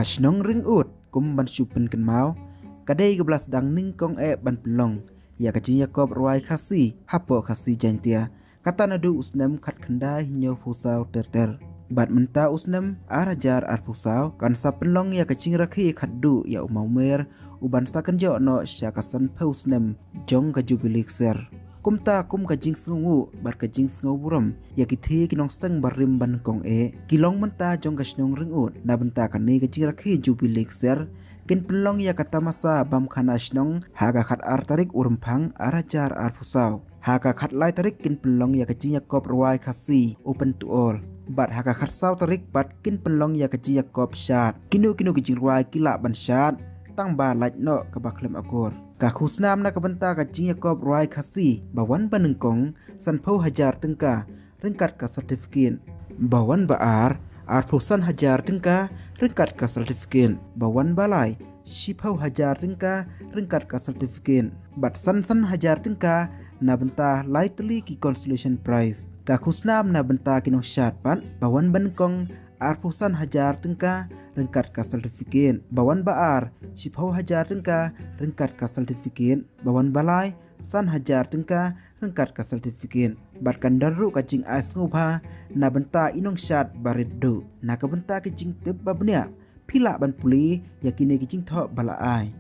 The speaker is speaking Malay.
Kashnong ring ut kum ban chupen kan mau kadai ke belas dang ning kong ban pelong ya kajing Yakob ruai khasi hapo khasi jantia kata nadu usnam khat khanda hinyo phusau ter bat menta usnam arajar ar phusau kan sa pelong ya kajing rakhi khaddu ya umau mer uban sakan jo no syakasan phusnam jong ka jubilik ser kumta kum kajing sungu bar kajing sungu buram ya kithi kinong sang barim ban kong kilong menta jong kashnong ring ut na benta kani kajing rakhi jubilik ser kin pelong ya kata masa bam khana shnong haga khat ar tarik urmphang arajar ar phusau haga khat lai tarik kin pelong ya kajing Yakob ruai khasi open to all bat haga khat sau tarik bat kin pelong ya kajing Yakob shat kinu kajing ruai kila ban shat tang ba lait no ka baklem akor ka khusnam na ka benta kajing Yakob ruai khasi bawan banengkong sanpho hajar tengka ringkat ka certificate bawan baar arpusan hajar tengka ringkat ka certificate bawan balai shipau hajar tengka ringkat ka certificate bat san hajar tengka na benta lightly ki consolation prize ka khusnam na benta kinong shat pat bawan banengkong arpusan hajar tengka ringkat ka certificate bawan baar shipau hajar tengka ringkat ka certificate bawan balai san hajar tengka ringkat ka certificate bat kandaru kajing as ngubha na benta inong shat bariddu na ka benta kajing teb babnya pila ban puli yakini kajing tho bala ai